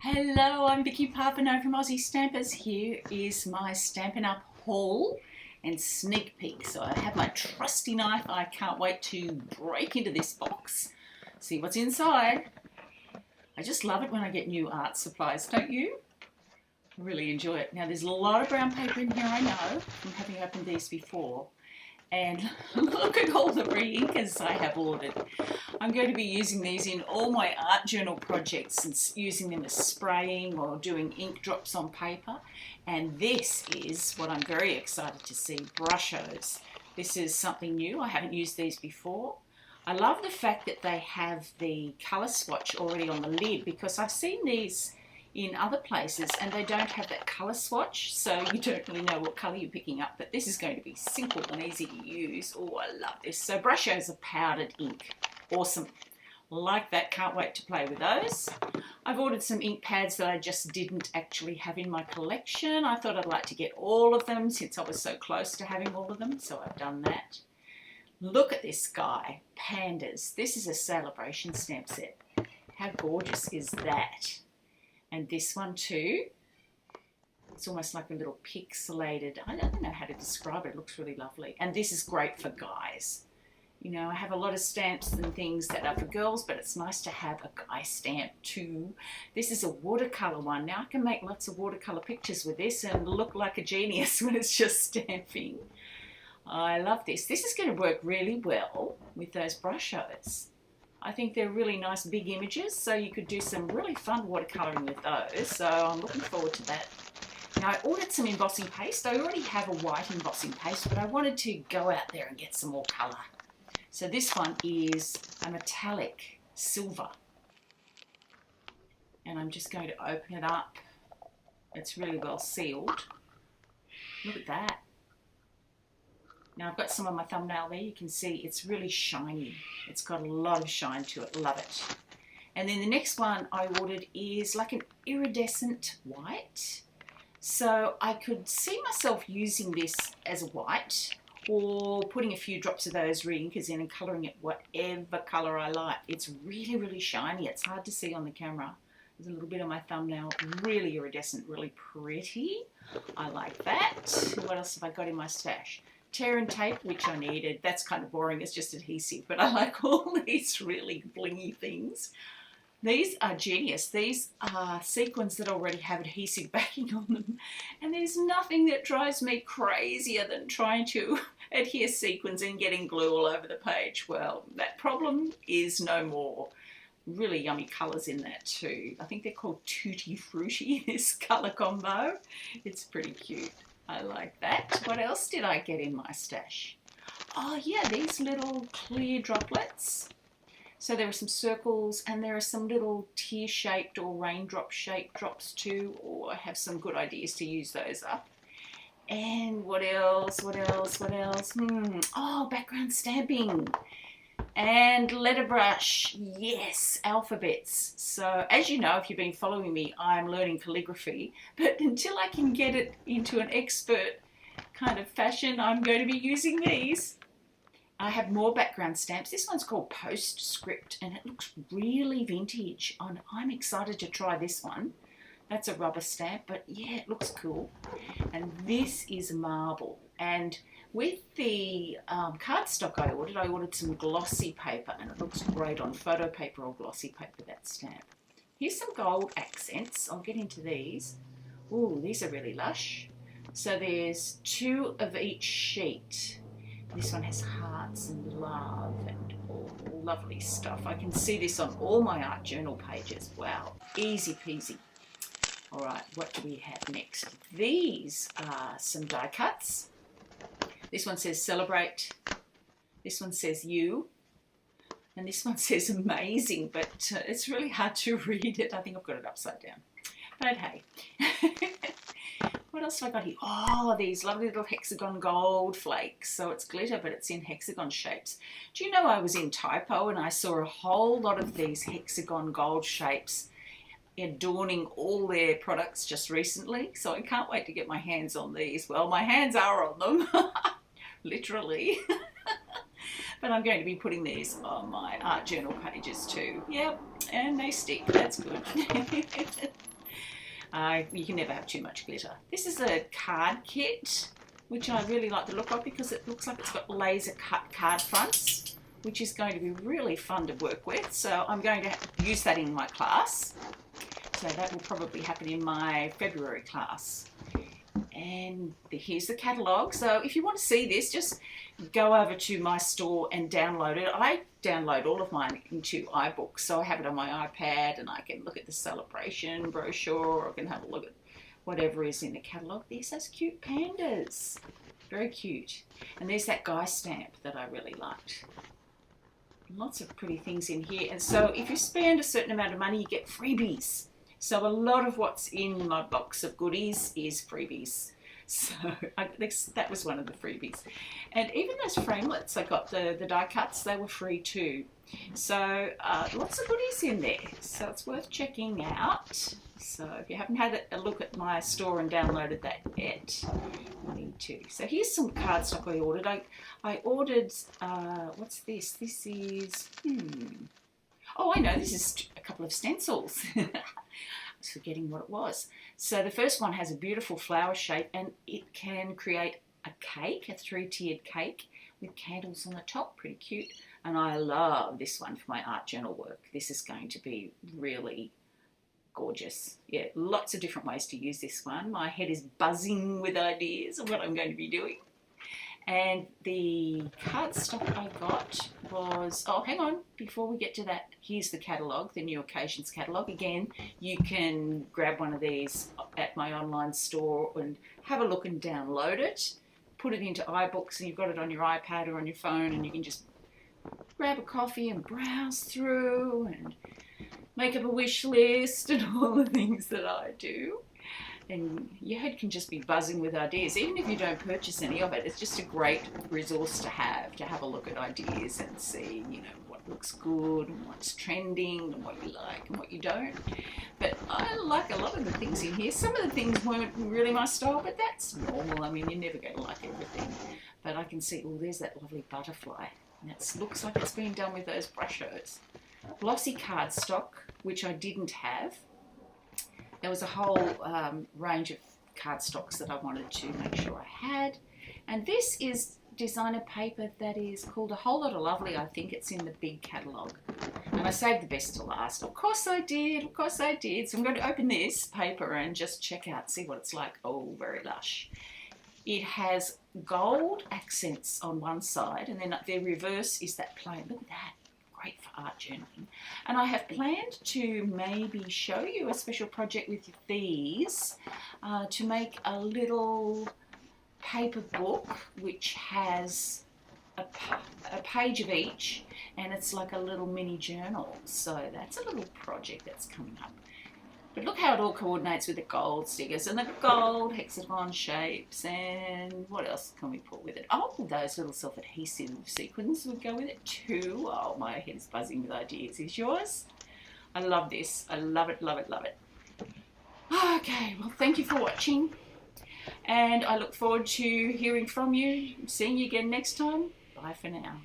Hello, I'm Vicki from Aussie Stampers. Here is my Stampin' Up haul and sneak peek. So I have my trusty knife. I can't wait to break into this box, see what's inside. I just love it when I get new art supplies, don't you? I really enjoy it. Now there's a lot of brown paper in here, I know, from having opened these before. And look at all the re-inkers I have ordered. I'm going to be using these in all my art journal projects and using them as spraying or doing ink drops on paper. And this is what I'm very excited to see, Brushos. This is something new. I haven't used these before. I love the fact that they have the colour swatch already on the lid, because I've seen these in other places and they don't have that colour swatch, so you don't really know what colour you're picking up, but this is going to be simple and easy to use. Oh, I love this. So Brushos are powdered ink. Awesome. Like that. Can't wait to play with those. I've ordered some ink pads that I just didn't actually have in my collection. I thought I'd like to get all of them since I was so close to having all of them, so I've done that. Look at this guy. Pandas. This is a Sale-A-Bration stamp set. How gorgeous is that? And this one too, it's almost like a little pixelated, I don't know how to describe it, it looks really lovely. And this is great for guys. You know, I have a lot of stamps and things that are for girls, but it's nice to have a guy stamp too. This is a watercolour one. Now I can make lots of watercolour pictures with this and look like a genius when it's just stamping. I love this. This is going to work really well with those Brushos. I think they're really nice big images, so you could do some really fun watercolouring with those, so I'm looking forward to that. Now I ordered some embossing paste. I already have a white embossing paste, but I wanted to go out there and get some more colour. So this one is a metallic silver. And I'm just going to open it up. It's really well sealed. Look at that. Now I've got some on my thumbnail there, you can see it's really shiny. It's got a lot of shine to it, love it. And then the next one I ordered is like an iridescent white. So I could see myself using this as a white or putting a few drops of those re-inkers in and colouring it whatever colour I like. It's really, really shiny. It's hard to see on the camera. There's a little bit on my thumbnail, really iridescent, really pretty. I like that. What else have I got in my stash? Tear and tape, which I needed. That's kind of boring, it's just adhesive, but I like all these really blingy things. These are genius. These are sequins that already have adhesive backing on them, and there's nothing that drives me crazier than trying to adhere sequins and getting glue all over the page. Well, that problem is no more. Really yummy colours in that too. I think they're called Tutti Frutti, this colour combo. It's pretty cute. I like that. What else did I get in my stash? Oh yeah, these little clear droplets. So there are some circles and there are some little tear-shaped or raindrop-shaped drops too. Oh, I have some good ideas to use those up. And what else? Oh, background stamping. And letterbrush, yes, alphabets. So as you know, if you've been following me, I'm learning calligraphy, but until I can get it into an expert kind of fashion, I'm going to be using these. I have more background stamps. This one's called Postscript and it looks really vintage. I'm excited to try this one. That's a rubber stamp, but yeah, it looks cool. And this is marble. And with the cardstock I ordered some glossy paper, and it looks great on photo paper or glossy paper, that stamp. Here's some gold accents. I'll get into these. Ooh, these are really lush. So there's 2 of each sheet. This one has hearts and love and all lovely stuff. I can see this on all my art journal pages. Wow, easy peasy. All right, what do we have next? These are some die cuts. This one says celebrate. This one says you. And this one says amazing, but it's really hard to read it. I think I've got it upside down. But hey. What else have I got here? Oh, these lovely little hexagon gold flakes. So it's glitter, but it's in hexagon shapes. Do you know I was in Typo and I saw a whole lot of these hexagon gold shapes adorning all their products just recently, so I can't wait to get my hands on these. Well, my hands are on them, literally. But I'm going to be putting these on my art journal pages too. Yep, and they stick, that's good. You can never have too much glitter. This is a card kit, which I really like the look of because it looks like it's got laser cut card fronts, which is going to be really fun to work with. So I'm going to use that in my class. So that will probably happen in my February class. And here's the catalogue. So if you want to see this, just go over to my store and download it. I download all of mine into iBooks, so I have it on my iPad and I can look at the Sale-A-Bration brochure, or I can have a look at whatever is in the catalogue. There's those cute pandas. Very cute. And there's that guy stamp that I really liked. Lots of pretty things in here. And so if you spend a certain amount of money, you get freebies. So a lot of what's in my box of goodies is freebies. So that was one of the freebies. And even those framelits, I got the die cuts, they were free too. So lots of goodies in there. So it's worth checking out. So if you haven't had a look at my store and downloaded that yet, you need to. So here's some cardstock I ordered. I ordered, what's this? This is, oh, I know, this is a couple of stencils. I was forgetting what it was. So the first one has a beautiful flower shape, and it can create a cake, a 3-tiered cake with candles on the top. Pretty cute. And I love this one for my art journal work. This is going to be really gorgeous. Yeah, lots of different ways to use this one. My head is buzzing with ideas of what I'm going to be doing. And the cardstock I got was, oh, hang on, before we get to that, here's the catalogue, the New Occasions catalogue. Again, you can grab one of these at my online store and have a look and download it, put it into iBooks, and you've got it on your iPad or on your phone, and you can just grab a coffee and browse through and make up a wish list and all the things that I do. And your head can just be buzzing with ideas. Even if you don't purchase any of it, it's just a great resource to have a look at ideas and see, you know, what looks good and what's trending and what you like and what you don't. But I like a lot of the things in here. Some of the things weren't really my style, but that's normal. I mean, you're never going to like everything. But I can see, oh, there's that lovely butterfly. And it looks like it's been done with those Brushos. Glossy cardstock, which I didn't have. There was a whole range of cardstocks that I wanted to make sure I had. And this is designer paper that is called A Whole Lot of Lovely. I think it's in the big catalogue. And I saved the best to last. Of course I did. Of course I did. So I'm going to open this paper and just check out, see what it's like. Oh, very lush. It has gold accents on one side, and then the reverse is that plain. Look at that. Great for art journaling. And I have planned to maybe show you a special project with these to make a little paper book which has a page of each, and it's like a little mini journal. So that's a little project that's coming up. But look how it all coordinates with the gold stickers and the gold hexagon shapes, and what else can we put with it? Oh, those little self-adhesive sequins would go with it too. Oh, my head is buzzing with ideas. Is yours? I love this. I love it, love it, love it. Okay, well, thank you for watching, and I look forward to hearing from you, seeing you again next time. Bye for now.